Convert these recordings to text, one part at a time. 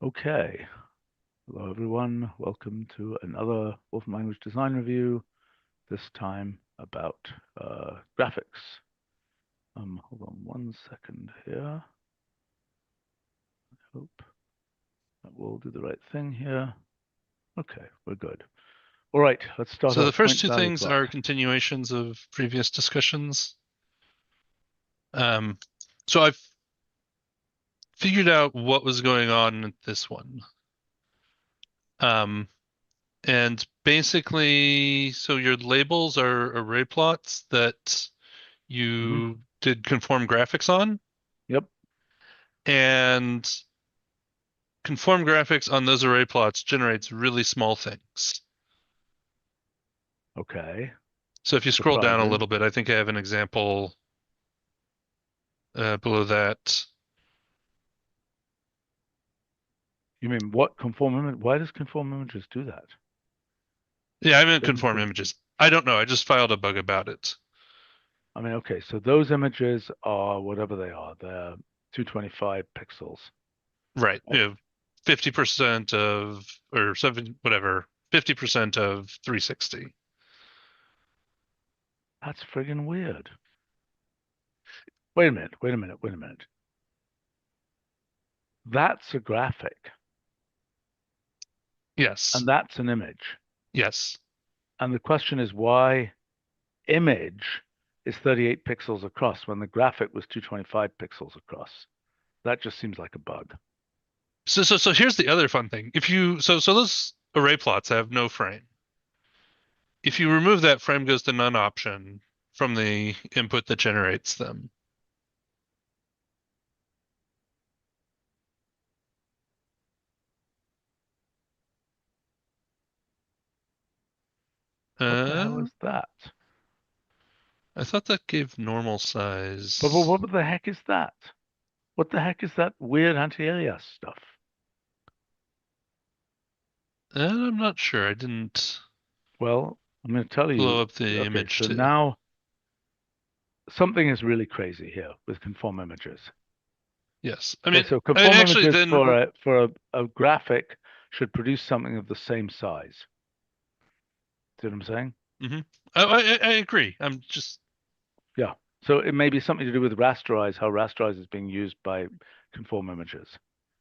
Okay. Hello, everyone. Welcome to another Wolfram language design review, this time about graphics. Hold on 1 second here. I hope that will do the right thing here. Okay, we're good. All right, let's start So the off. first Point two value things plot. are continuations of previous discussions. So I've figured out what was going on in this one. Um, and basically, so your labels are array plots that you did conform graphics on, Yep. and conform graphics on those array plots generates really small things. Okay. So if you scroll down a Surprising. little bit, I think I have an example below that. You mean what conform image? Why does conform images do that? Yeah, I meant Doesn't conform seem. images. I don't know. I just filed a bug about it. I mean, okay, so those images are whatever they are. They're 225 pixels. Right. Right? 50% of, or seven, whatever, 50% of 360. That's friggin' weird. Wait a minute, wait a minute, wait a minute. That's a graphic, Yes. and that's an image. Yes. And the question is why image is 38 pixels across when the graphic was 225 pixels across. That just seems like a bug. So here's the other fun thing. So those array plots have no frame. If you remove that, frame goes to none option from the input that generates them. What the hell Uh, is that? I thought that gave normal But size. what the heck is that? What the heck is that weird anti-alias stuff? I'm not sure. I didn't Well, I'm going to tell blow you. up the Okay, image so too. now something is really crazy here with conform images. Yes. Okay, so conform Actually, images then, for a graphic should produce something of the same size. See what I'm saying? hmm I agree. I'm just Yeah. So it may be something to do with rasterize, how rasterize is being used by conform images.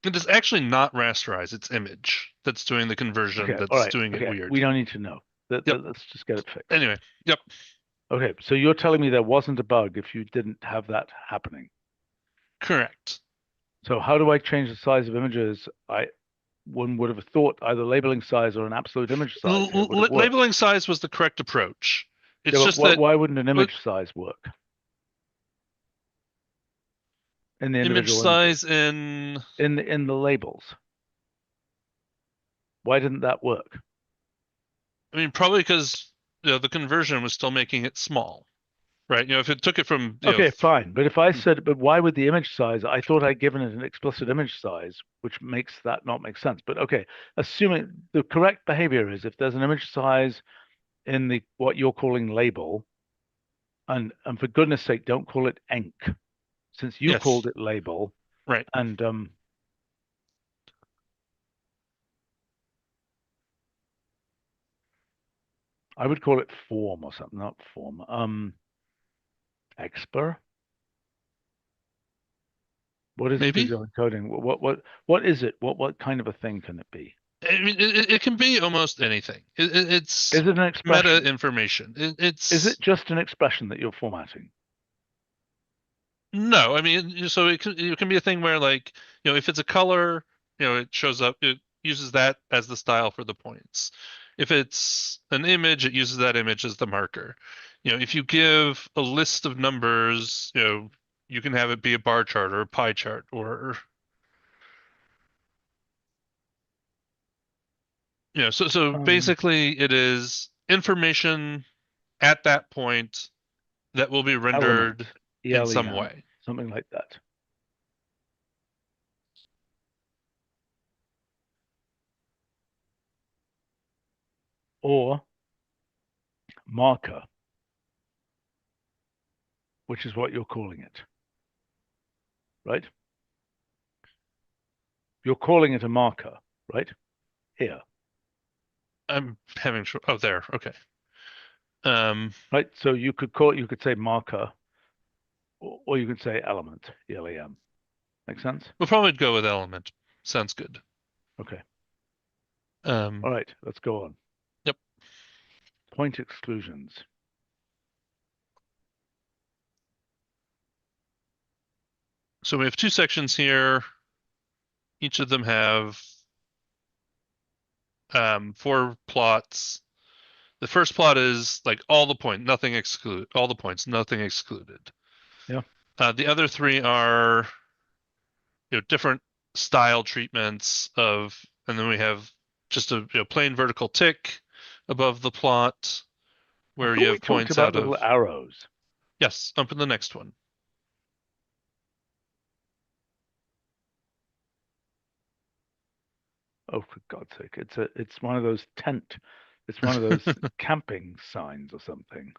It is actually not rasterize, it's image that's doing the conversion, Okay. All that's right. doing it Okay. We weird. don't need to know. Yep. Let's just get it fixed. Anyway, yep, Okay. So you're telling me there wasn't a bug if you didn't have that happening. correct. So how do I change the size of images? One would have thought either labeling size or an absolute image size here would have worked. Labeling size was the correct approach. Yeah, It's but just that why wouldn't an uh, image size work in the image individual images? size in, In the labels. Why didn't that work? probably because the conversion was still making it small, right? If it took it from, Okay, fine. But if I said, but why would the image size? I thought I'd given it an explicit image size, which makes that not make sense. But okay, assuming the correct behavior is if there's an image size in the what you're calling label, and for goodness sake, don't call it enc, since you called yes, it label, right. and I would call it form or something, not form. Exper. What is Maybe. pseudo encoding? What is it? What kind of a thing can it be? It can be almost anything. It's Is it an meta expression? information. Is it It's just an expression that you're formatting? No, so it can be a thing where, like, if it's a color, it shows up, it uses that as the style for the points. If it's an image, it uses that image as the marker. If you give a list of numbers, you can have it be a bar chart or a pie chart or, so Um, basically it is information at that point that will be element, rendered in some ELEN, way. something like that. Or marker, which is what you're calling it, right? You're calling it a marker, right? Here, I'm having oh, there. Okay. right? So you could say marker, or you could say element, ELEM. Make sense? We'll probably go with element. Sounds good. Okay. Um, All right, let's go on. yep. Point exclusions. So we have two sections here. Each of them have four plots. The first plot is like all the all the points, nothing excluded. Yeah. The other three are different style treatments of, and then we have just a plain vertical tick above the plot I where you thought we have talked points about out little of, arrows. yes, up in the next one. Oh, for God's sake! It's one of those it's one of those camping signs or something.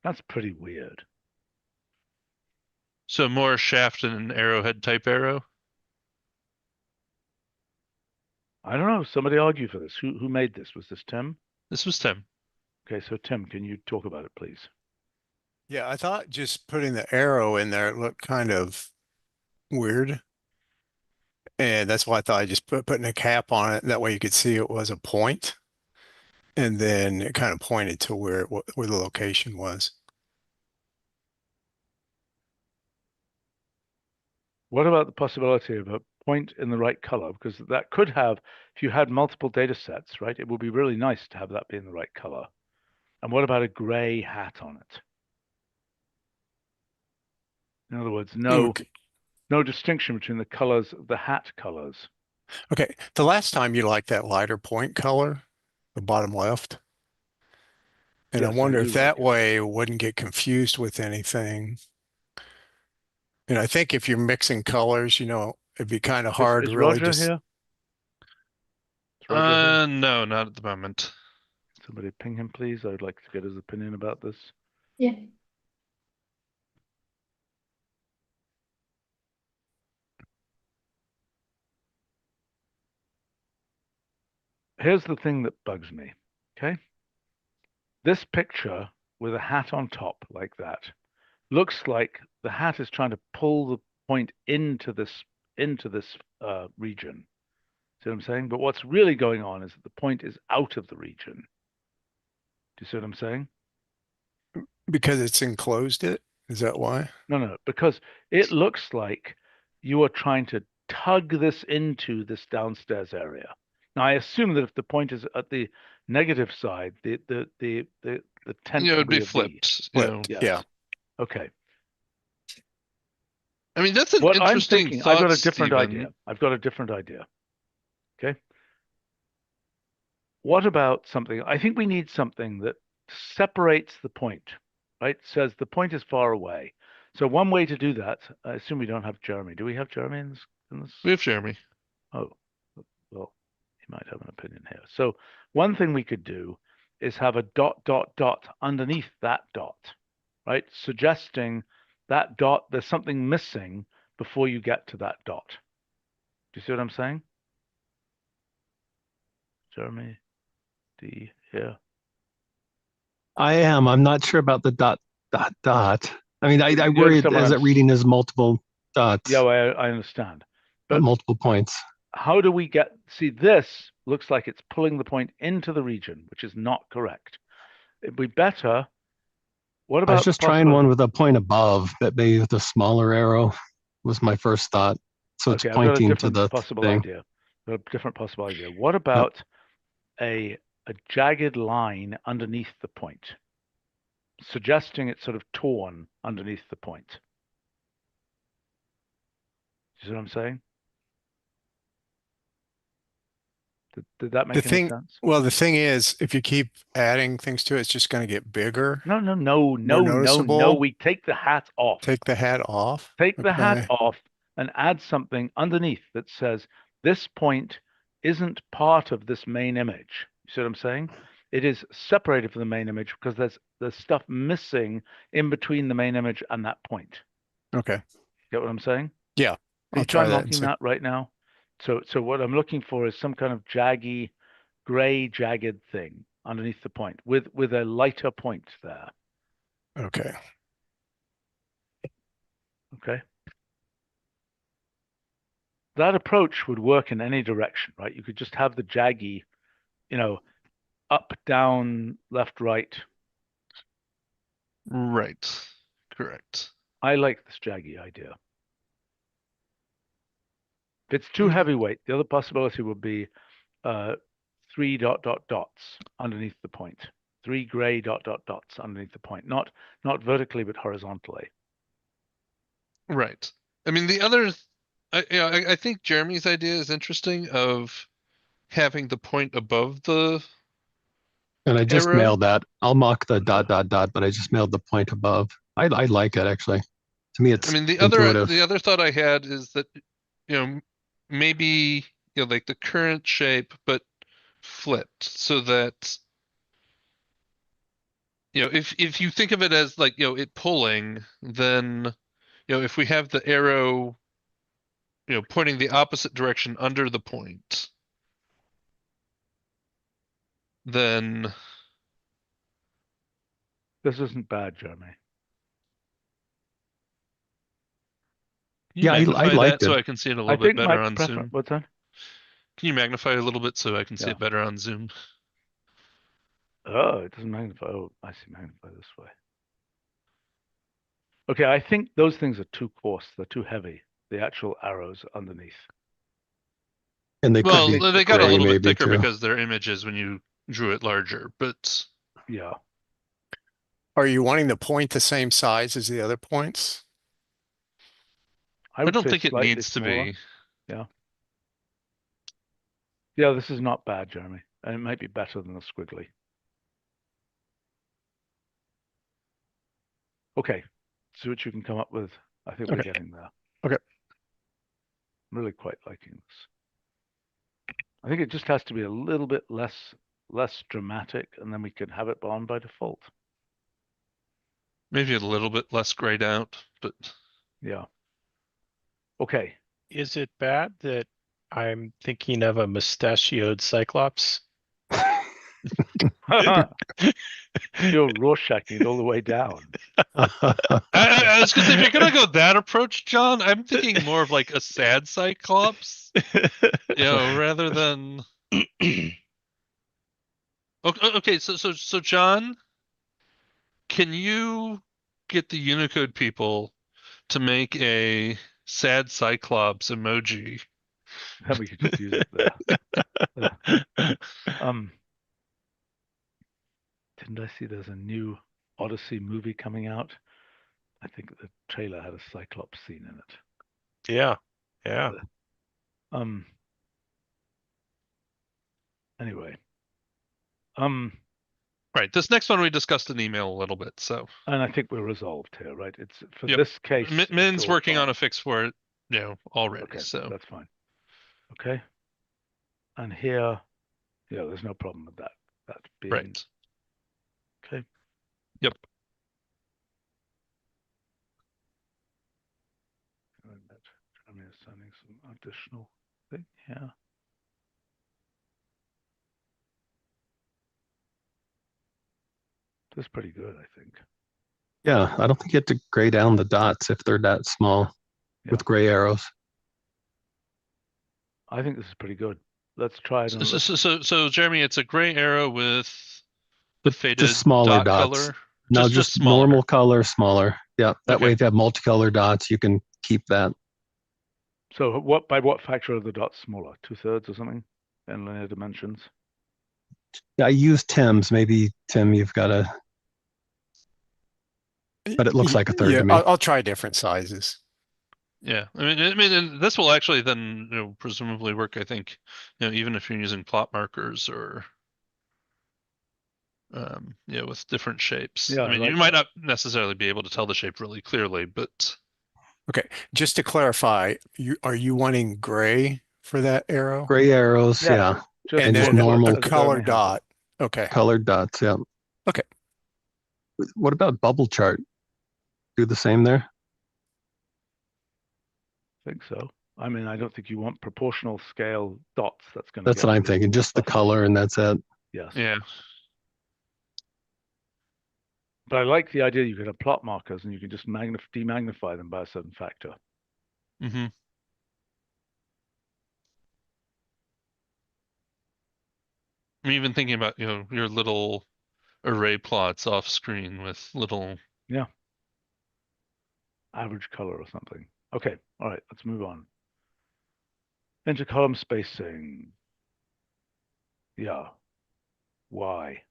That's pretty weird. So more shaft and arrowhead type arrow. I don't know. Somebody argue for this. Who made this? Was this Tim? This was Tim. Okay, so Tim, can you talk about it, please? Yeah, I thought just putting the arrow in there looked kind of weird. And that's why I thought I just putting a cap on it. That way you could see it was a point. And then it kind of pointed to where the location was. What about the possibility of a point in the right color? Because that could have, if you had multiple data sets, right? It would be really nice to have that be in the right color. And what about a gray hat on it? In other words, no distinction between the colors of the hat colors. Okay. The last time you liked that lighter point color, the bottom left. And I Yes, I wonder do if like that it. way it wouldn't get confused with anything. And I think if you're mixing colors, it'd be kind of hard to Is really Roger just. here? Is Roger here? No, not at the moment. Somebody ping him, please. I would like to get his opinion about this. Yeah. Here's the thing that bugs me. Okay. This picture with a hat on top like that looks like the hat is trying to pull the point into this region. See what I'm saying? But what's really going on is that the point is out of the region. Do you see what I'm saying? Because it's enclosed it? Is that why? No, because it looks like you are trying to tug this into this downstairs area. Now, I assume that if the point is at the negative side, the tent will It'd be be a V. flipped. Flipped. Yes. Yeah. Okay. I mean, that's an What I'm interesting thinking, I've got thought, a different Stephen. idea. I've got a different idea. Okay. What about something? I think we need something that separates the point, right? Says the point is far away. So one way to do that, I assume we don't have Jeremy. Do we have Jeremy in this? We have Jeremy. Oh, well, he might have an opinion here. So one thing we could do is have a dot, dot, dot underneath that dot, right? Suggesting that dot, there's something missing before you get to that dot. Do you see what I'm saying? Jeremy D here. I am. I'm not sure about the dot, dot, dot. I mean, I You worry understand what as I'm it reading as multiple dots Yeah, well, I understand. at But multiple points. how do we see this looks like it's pulling the point into the region, which is not correct. It'd be better. What I was about the just trying one possibility? with a point above that maybe with a smaller arrow was my first thought. So it's Okay, I've got a pointing to different the possible thing. idea. Got a different possible idea. What Yep. about a jagged line underneath the point, suggesting it's sort of torn underneath the point? You see what I'm saying? Did that make any sense? Well, the thing is, if you keep adding things to it, it's just going to get bigger, No. more noticeable. We take the hat off. Take the hat off. Take the hat Okay. off and add something underneath that says this point isn't part of this main image. You see what I'm saying? it is separated from the main image because there's stuff missing in between the main image and that point. Okay. Get what I'm saying? Yeah. Can I'll you try try that and marking see. that right now? So what I'm looking for is some kind of gray jagged thing underneath the point with a lighter point there. Okay. Okay. That approach would work in any direction, right? You could just have the jaggy, up, down, left, right. Right. Correct. I like this jaggy idea. If it's too heavyweight, the other possibility would be 3 dots underneath the point. 3 gray dots underneath the point. Not vertically, but horizontally. Right. I mean, the other, I think Jeremy's idea is interesting of having the point above the And I just arrow. mailed that. I'll mock the ... but I just mailed the point above. I like it actually. To me, it's I mean, intuitive. the other thought I had is that, maybe, like the current shape, but flipped so that, if you think of it as like, it pulling, then, if we have the arrow, pointing the opposite direction under the point, then This isn't bad, Jeremy. can you Yeah, I magnify that liked so it. I can see it a I little bit think my better on preference. Zoom? What's that? Can you magnify a little bit so I can see Yeah. it better on Zoom? Oh, it doesn't magnify. Oh, I see magnify this way. Okay, I think those things are too coarse. They're too heavy. The actual arrows underneath. And they Well, could be they got a gray little bit maybe thicker too. because they're images when you drew it larger, but Yeah. Are you wanting the point the same size as the other points? I I would don't say think it slightly needs to smaller. be. Yeah. Yeah, this is not bad, Jeremy. And it might be better than the squiggly. Okay. See what you can come up with. I think we're Okay. getting there. Okay. I'm really quite liking this. I think it just has to be a little bit less dramatic, and then we can have it on by default. Maybe a little bit less grayed out, but Yeah. Okay. Is it bad that I'm thinking of a mustachioed cyclops? You're Rorschaching it all the way down. I was gonna say, if you're gonna go that approach, John, I'm thinking more of like a sad Cyclops, rather than. Okay, so John, can you get the Unicode people to make a sad Cyclops emoji? Then we could just use it there. Didn't I see there's a new Odyssey movie coming out? I think the trailer had a Cyclops scene in it. Yeah. Yeah. Anyway. Right. This next one we discussed in email a little bit, so. And I think we're resolved here, right? It's for Yep. this case. Min's all working fine. on a fix for it, already. Okay, so that's fine. Okay. And here, yeah, there's no problem with that. That being right. okay. Yep. I'm sending some additional thing here. That's pretty good, I think. Yeah, I don't think you have to gray down the dots if they're that small with gray arrows. I think this is pretty good. Let's try it. So Jeremy, it's a gray arrow with the faded just smaller dot dots. color. No, just smaller. normal color, smaller. Yeah, that Okay. way if you have multicolor dots, you can keep that. So by what factor are the dots smaller? 2/3 or something in linear dimensions? Yeah, I use Tim's. Maybe Tim, you've got a, but it looks like a third to me. I'll try different sizes. Yeah, I mean, and this will actually then, presumably work. I think, even if you're using plot markers or, with different shapes. Yeah, I mean, like you might not necessarily be able to tell the shape really clearly, but. Okay, just to clarify, are you wanting gray for that arrow? Gray arrows, Yeah, yeah. just And just then normal a color dot Okay. Colored dots, yeah. Okay. What about bubble chart? Do the same there? I think so. I mean, I don't think you want proportional scale dots. That's going to That's get what I'm you thinking. Just the lost. color and that's it. Yes. Yeah. But I like the idea you could have plot markers and you can just demagnify them by a certain factor. Mm-hmm. I'm even thinking about, your little array plots off screen with little. Yeah. Average color or something. Okay. All right. Let's move on. Intercolumn spacing. Yeah. Why?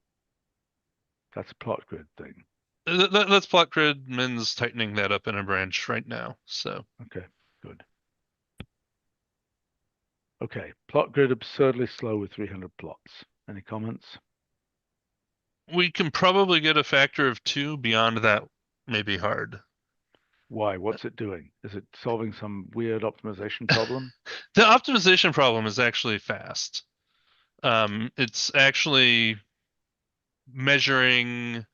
That's a plot grid thing. That's plot grid. Min's tightening that up in a branch right now. So Okay. Good. Okay. Plot grid absurdly slow with 300 plots. Any comments? we can probably get a factor of 2. Beyond that may be hard. Why? What's it doing? Is it solving some weird optimization problem? The optimization problem is actually fast. It's actually measuring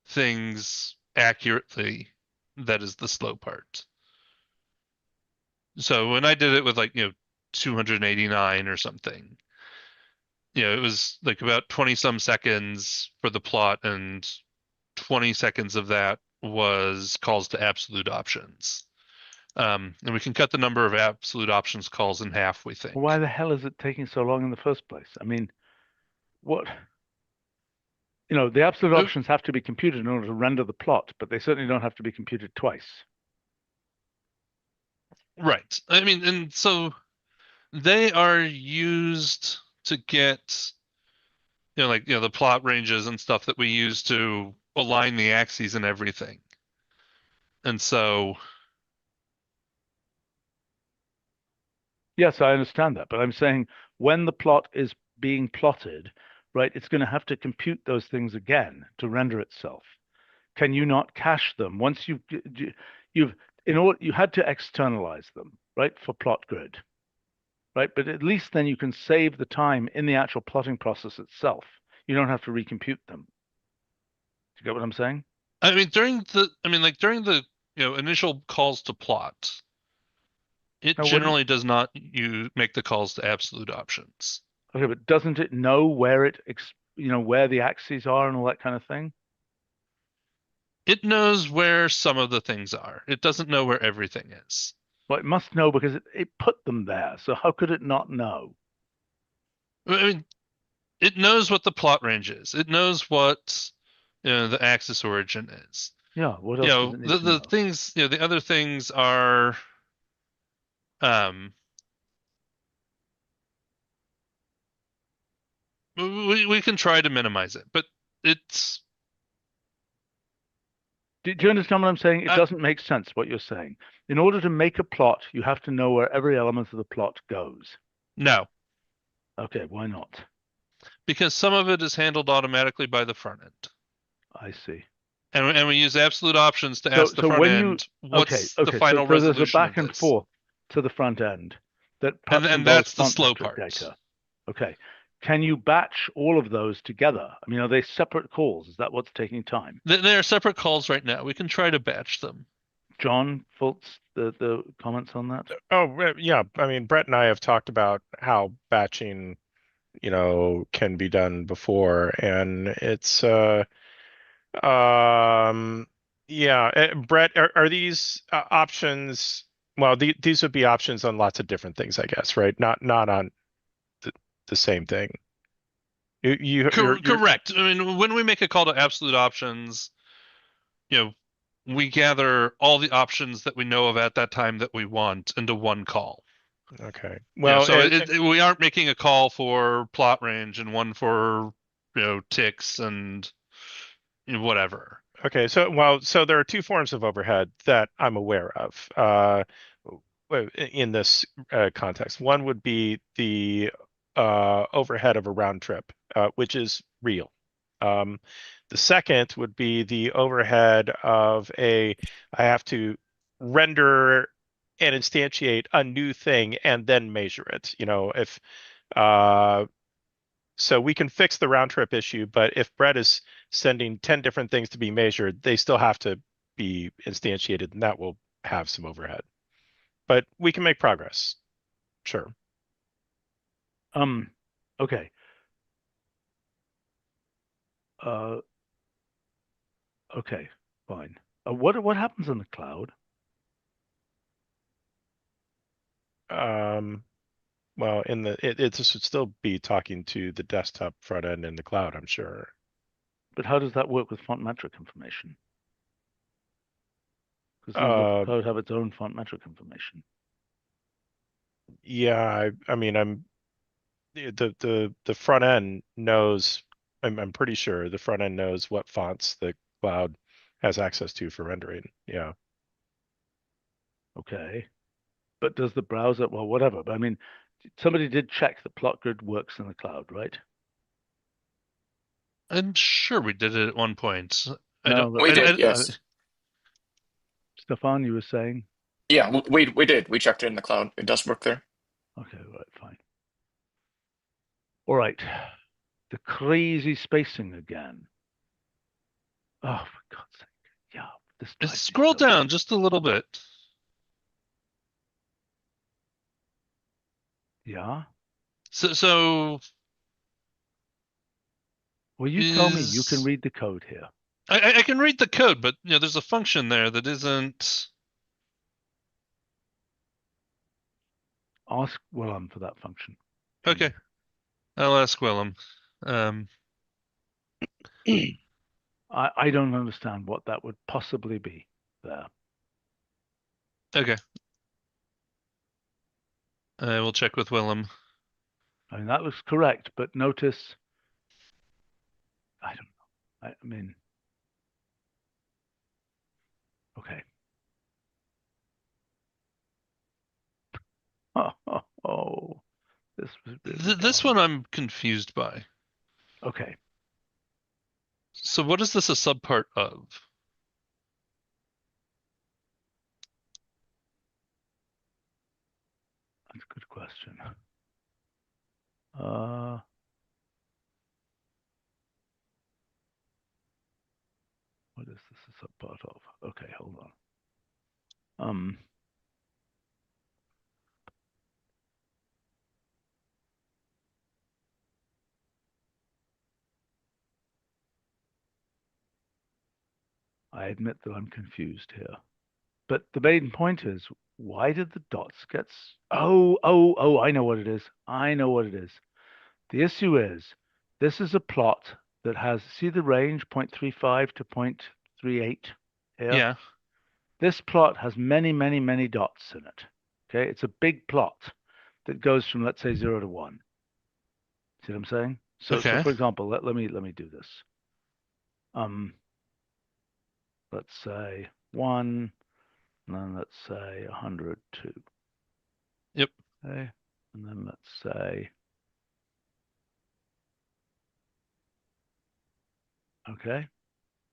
things accurately. That is the slow part. So when I did it with 289 or something, it was like about 20 some seconds for the plot, and 20 seconds of that was calls to absolute options. And we can cut the number of absolute options calls in half, we think. Why the hell is it taking so long in the first place? I mean, what? The absolute options have to be computed in order to render the plot, but they certainly don't have to be computed twice. Right. I mean, and so they are used to get, the plot ranges and stuff that we use to align the axes and everything. And so, Yes, I understand that, but I'm saying when the plot is being plotted, right, it's going to have to compute those things again to render itself. Can you not cache them once you had to externalize them, right, for plot grid, right? But at least then you can save the time in the actual plotting process itself. You don't have to recompute them. Do you get what I'm saying? I mean, during the initial calls to plot, it Now, generally does not make the calls to absolute options. Okay, but doesn't it know where where the axes are and all that kind of thing? It knows where some of the things are. It doesn't know where everything is. Well, it must know because it put them there. So how could it not know? I mean, it knows what the plot range is. It knows what the axis origin is. Yeah, what else does it need to The know? things, the other things are we can try to minimize it, but it's Do you understand what I'm saying? It doesn't make sense what you're saying. In order to make a plot, you have to know where every element of the plot goes. no, Okay, why not? because some of it is handled automatically by the front end. I see. And we use absolute options to ask the front end what's the final so resolution there's a back of and this. forth to the front end that perhaps And involves that's the font slow metric part. data. Okay. Can you batch all of those together? I mean, are they separate calls? Is that what's taking time? They are separate calls right now. We can try to batch them. John, Fultz, the comments on that? Oh, yeah. I mean, Brett and I have talked about how batching, can be done before, and it's yeah. Brett, are these options? Well, these would be options on lots of different things, I guess, right? Not on the same thing. You're Correct. I mean, when we make a call to absolute options, we gather all the options that we know of at that time that we want into one call. Okay. Well, so we aren't making a call for plot range and one for ticks and whatever. Okay. So there are two forms of overhead that I'm aware of in this context. One would be the overhead of a round trip, which is real. The second would be the overhead of I have to render and instantiate a new thing and then measure it. If So we can fix the round trip issue, but if Brett is sending 10 different things to be measured, they still have to be instantiated, and that will have some overhead. But we can make progress. Sure. Okay. Okay, fine. What happens in the cloud? Well, it should still be talking to the desktop front end in the cloud, I'm sure. But how does that work with font metric information? Because the cloud have its own font metric information. Yeah, I mean, the front end knows. I'm pretty sure the front end knows what fonts the cloud has access to for rendering. Yeah. Okay. But does the browser, well, whatever. But I mean, somebody did check the plot grid works in the cloud, right? I'm sure we did it at one point. I No, don't. but We did, I- yes. Stefan, you were saying? Yeah, we did. We checked it in the cloud. It does work there. Okay, right, fine. All right. The crazy spacing again. Oh, for God's sake. Yeah, this Just drives me scroll so down just a little bit. Yeah. So Well, you tell me. You can is read the code here. I can read the code, but there's a function there that isn't. Ask Willem for that function. Okay, I'll ask Willem. I don't understand what that would possibly be there. Okay. I will check with Willem. I mean, that looks correct, but notice, I don't know. I mean, okay. Oh, this was really This dumb. one I'm confused by. Okay. So what is this a subpart of? That's a good question. What is this a subpart of? Okay, hold on. I admit that I'm confused here. But the main point is, why did the dots get... Oh, I know what it is. I know what it is. The issue is, this is a plot that has, see the range, 0.35 to 0.38 here? Yeah. This plot has many, many, many dots in it. Okay, it's a big plot that goes from, let's say, 0 to 1. See what I'm saying? So Okay. for example, let me do this. Let's say 1, and then let's say 102. Yep. Okay, and then let's say, okay,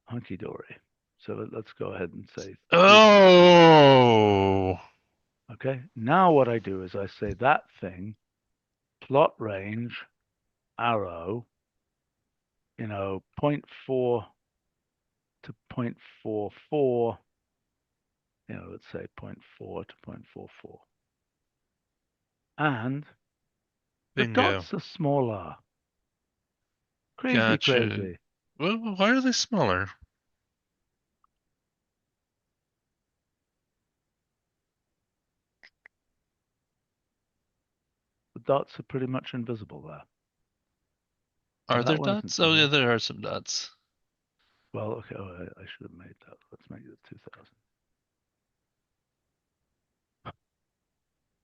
hunky dory. So let's go ahead and say. Oh. Okay, now what I do is I say that thing, plot range, arrow, 0.4 to 0.44, let's say 0.4 to 0.44. And the Bingo. dots are smaller. Crazy, Gotcha. crazy. Well, why are they smaller? The dots are pretty much invisible there. Are that there one isn't dots? Oh, yeah, small. there are some dots. Well, okay, I should have made that. Let's make it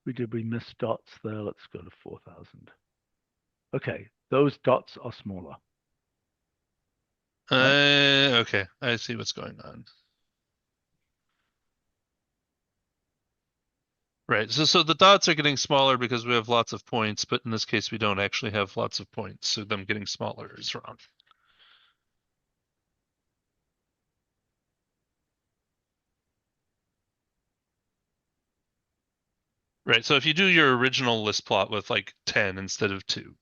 2000. We miss dots there. Let's go to 4000. Okay, those dots are smaller. Okay, I see what's going on. Right, so the dots are getting smaller because we have lots of points, but in this case we don't actually have lots of points, so them getting smaller is wrong. Right, so if you do your original list plot with like 10 instead of 2.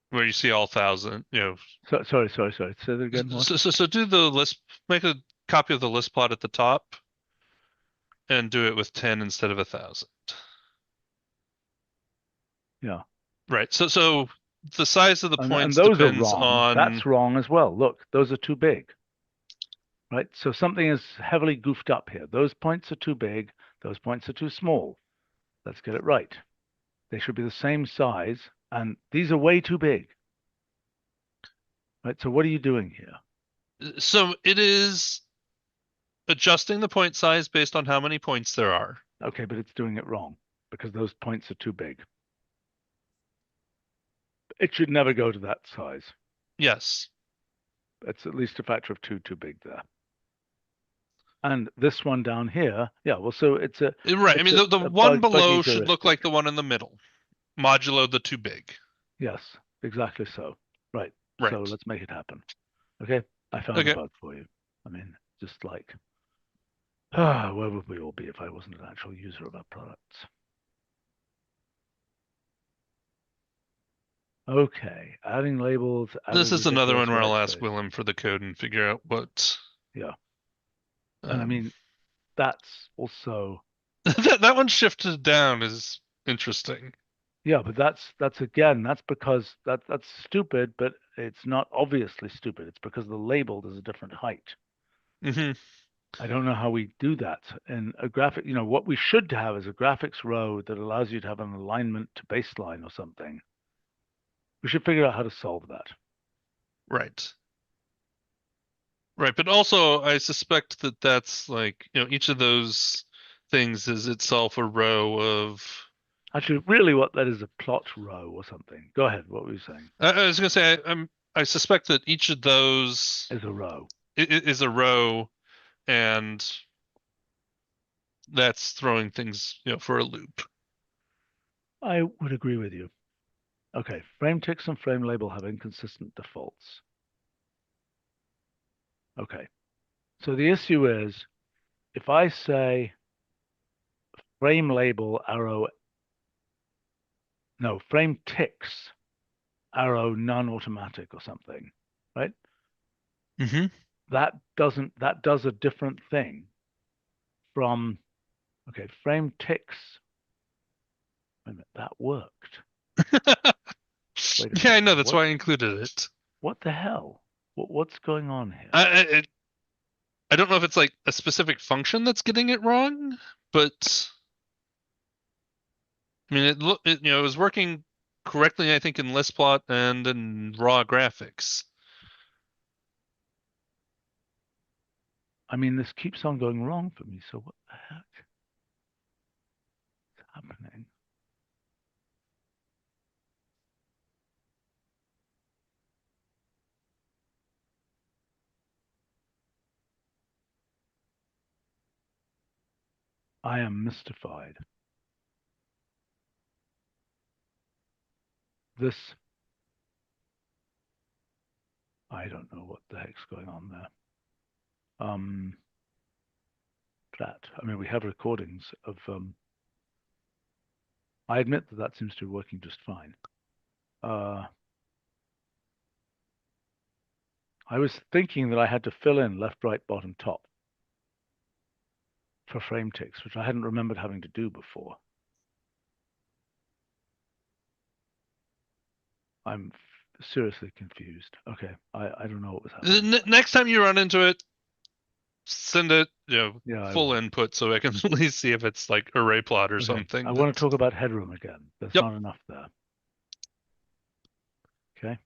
where you see all 1,000, sorry. Say that again. What? So do the list, make a copy of the list plot at the top and do it with 10 instead of 1,000. Yeah. Right. So the size of the And points those are depends wrong. on. That's wrong as well. Look, those are too big. Right? So something is heavily goofed up here. Those points are too big. Those points are too small. Let's get it right. They should be the same size, and these are way too big. Right? So what are you doing here? So it is adjusting the point size based on how many points there are. Okay, but it's doing it wrong because those points are too big. It should never go to that size. Yes. It's at least a factor of 2 too big there. And this one down here, yeah, well, so it's a... Right. I mean, the one below should look like the one in the middle, modulo the too big. Yes, exactly so. Right. Right. So let's make it happen. Okay, I found a bug for you. I mean, just like, where would we all be if I wasn't an actual user of our products? Okay, adding labels. This is another one where I'll ask Willem for the code and figure out what. Yeah. And I mean, that's also that one shifted down is interesting. Yeah, but that's again, that's because that's stupid, but it's not obviously stupid. It's because the label is a different height. I don't know how we do that. In a graphic, what we should have is a graphics row that allows you to have an alignment to baseline or something. We should figure out how to solve that. Right. Right, but also I suspect that that's like, each of those things is itself a row of... Actually, really what that is a plot row or something. Go ahead, what were you saying? I was going to say, I suspect that each of those... is a row. Is a row, and that's throwing things, for a loop. I would agree with you. Okay, frame ticks and frame label have inconsistent defaults. Okay, so the issue is, if I say frame label arrow, no, frame ticks arrow non-automatic or something, right? That does a different thing from, okay, frame ticks. Wait a minute, that worked. Yeah, I know, that's why I included it. What the hell? What's going on here? I don't know if it's like a specific function that's getting it wrong, but I mean, it was working correctly, I think, in list plot and in raw graphics. I mean, this keeps on going wrong for me, so what the heck is happening? I am mystified. I don't know what the heck's going on there. I mean, we have recordings of, I admit that seems to be working just fine. I was thinking that I had to fill in left, right, bottom, top for frame ticks, which I hadn't remembered having to do before. I'm seriously confused. Okay, I don't know what was happening. Next time you run into it, send it, full input so I can at least see if it's like array plot or something. I want to talk about headroom again. There's not enough there. Okay,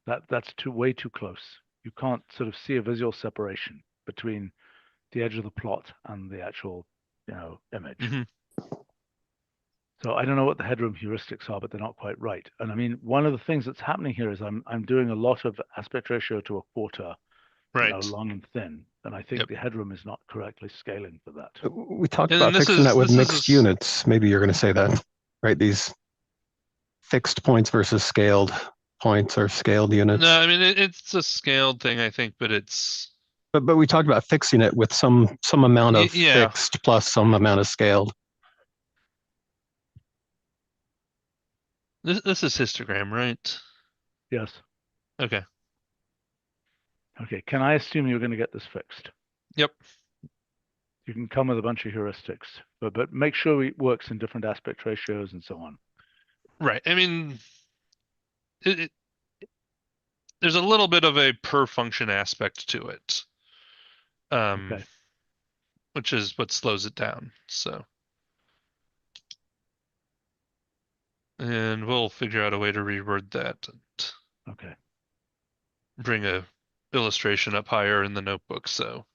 that's way too close. You can't sort of see a visual separation between the edge of the plot and the actual, image. So I don't know what the headroom heuristics are, but they're not quite right. And I mean, one of the things that's happening here is I'm doing a lot of aspect ratio to a quarter, right, long and thin, and I think the headroom is not correctly scaling for that. We talked about fixing that with mixed units. Maybe you're going to say that, right? These fixed points versus scaled points or scaled units. No, I mean it's a scaled thing, I think, but it's. But we talked about fixing it with some amount of fixed plus some amount of scaled. This is histogram, right? Yes. Okay. Okay. Can I assume you're going to get this fixed? Yep. You can come with a bunch of heuristics, but make sure it works in different aspect ratios and so on. Right. I mean, there's a little bit of a per function aspect to it. Okay. Which is what slows it down. So, and we'll figure out a way to reword that and Okay. bring a illustration up higher in the notebook. So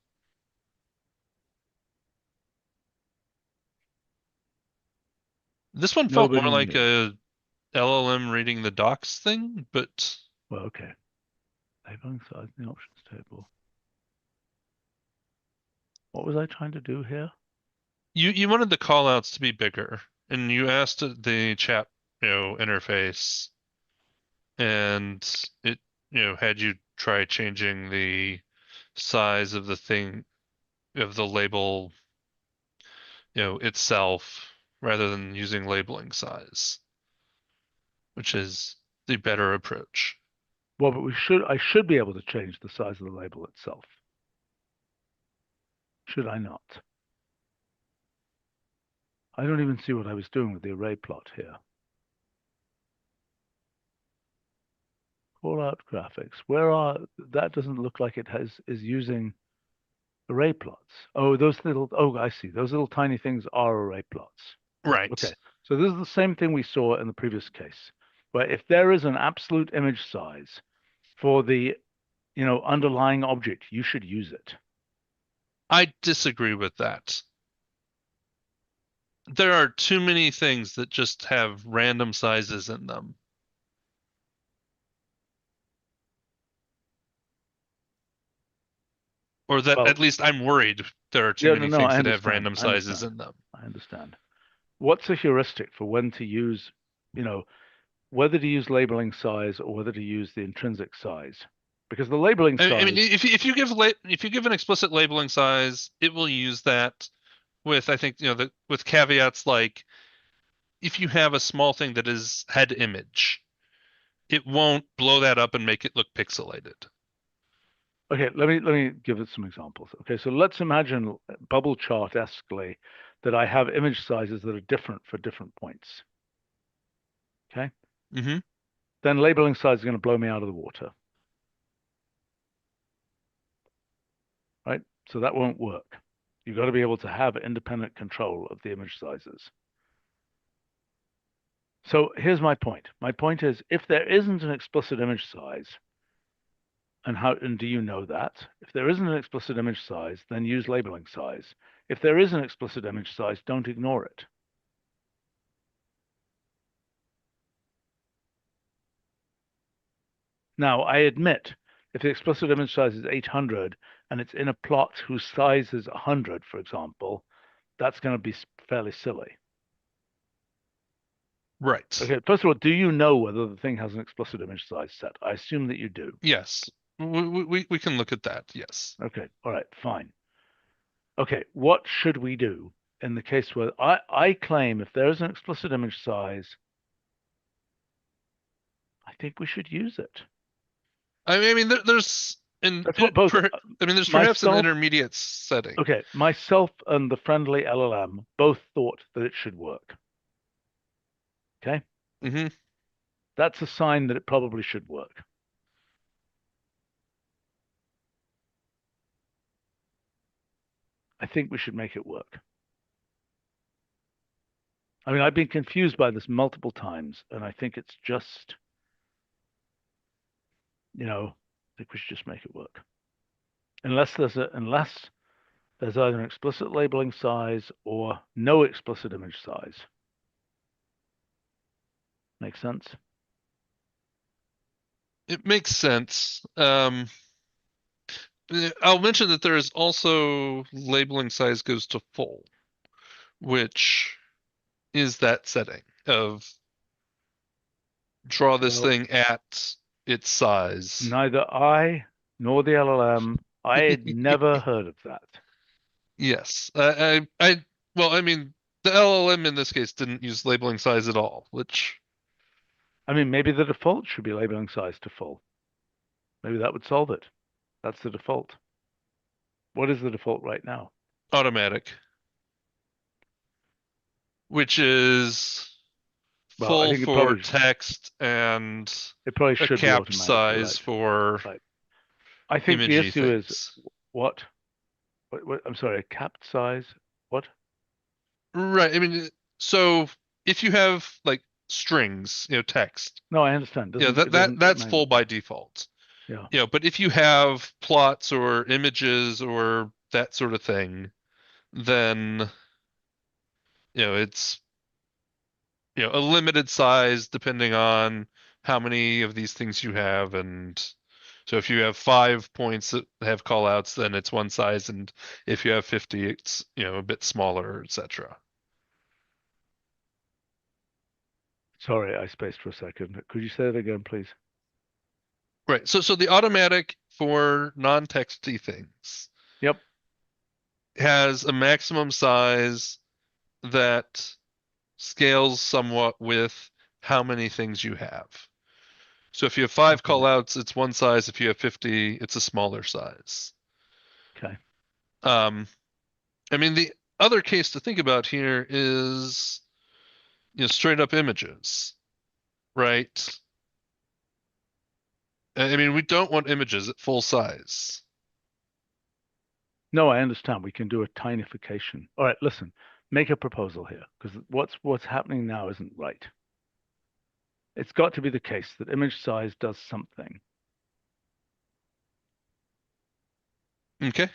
this one felt more Nobody like knew. a LLM reading the docs thing, but Well, okay. Labeling size in the options table. What was I trying to do here? you wanted the callouts to be bigger, and you asked the chat, interface, and it, had you try changing the size of the thing of the label, itself rather than using labeling size, which is the better approach. Well, but I should be able to change the size of the label itself. Should I not? I don't even see what I was doing with the array plot here. Call out graphics. That doesn't look like it is using array plots. Oh, I see. Those little tiny things are array plots. Right. Okay. So this is the same thing we saw in the previous case, where if there is an absolute image size for the, underlying object, you should use it. I disagree with that. There are too many things that just have random sizes in them. Or that Well, at least I'm worried there are too yeah, many no, things I that have understand. random sizes in them. I understand. What's a heuristic for when to use, whether to use labeling size or whether to use the intrinsic size? Because the labeling size. I mean, if you give an explicit labeling size, it will use that with, I think, with caveats like if you have a small thing that is head image, it won't blow that up and make it look pixelated. Okay, let me give it some examples. Okay, so let's imagine bubble chart-esquely that I have image sizes that are different for different points. Okay. Mm-hmm. Then labeling size is going to blow me out of the water. Right? So that won't work. You've got to be able to have independent control of the image sizes. So here's my point. My point is, if there isn't an explicit image size, and do you know that? If there isn't an explicit image size, then use labeling size. If there is an explicit image size, don't ignore it. Now, I admit, if the explicit image size is 800 and it's in a plot whose size is 100, for example, that's going to be fairly silly. Right. Okay, first of all, do you know whether the thing has an explicit image size set? I assume that you do. Yes. We can look at that. Yes. Okay, all right, fine. Okay, what should we do in the case where I claim if there is an explicit image size, I think we should use it. I mean, there's That's what both. there's perhaps an intermediate setting. Okay, myself and the friendly LLM both thought that it should work. Okay. Mm-hmm. That's a sign that it probably should work. I think we should make it work. I mean, I've been confused by this multiple times, and I think it's just, I think we should just make it work. Unless there's either an explicit labeling size or no explicit image size. Make sense? It makes sense. I'll mention that there is also labeling size goes to full, which is that setting of draw this thing at its size. Neither I nor the LLM, I had never heard of that. Yes. Well, I mean, the LLM in this case didn't use labeling size at all, which I mean, maybe the default should be labeling size to full. Maybe that would solve it. That's the default. What is the default right now? Automatic, which is Well, I full think it for probably text and probably a should be capped automatic. You're size right. for Right. I think the imagey issue is things. what? I'm sorry, a capped size? What? Right. I mean, so if you have like strings, text, No, I understand. yeah, It doesn't that's remain. full by default. Yeah. But if you have plots or images or that sort of thing, then it's a limited size depending on how many of these things you have. And so if you have 5 points that have callouts, then it's one size, and if you have 50, it's a bit smaller, etc. Sorry, I spaced for a second. Could you say that again, please? Right. So the automatic for non-texty things Yep. has a maximum size that scales somewhat with how many things you have. So if you have 5 Okay. callouts, it's one size. If you have 50, it's a smaller size. Okay. I mean, the other case to think about here is, straight up images, right? I mean, we don't want images at full size. No, I understand. We can do a tinification. All right, listen, make a proposal here, because what's happening now isn't right. It's got to be the case that image size does something. Okay.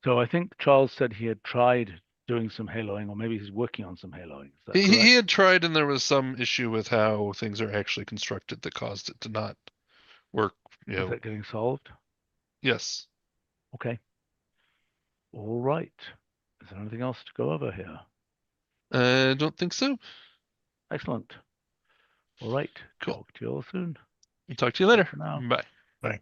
So I think Charles said he had tried doing some haloing, or maybe he's working on some haloing. Is that He correct? had tried, and there was some issue with how things are actually constructed that caused it to not work. Is that getting solved? Yes. Okay. All right. Is there anything else to go over here? I don't think so. Excellent. All right. Cool. Talk to you all soon. I'll talk to you later. For now. Bye. Bye.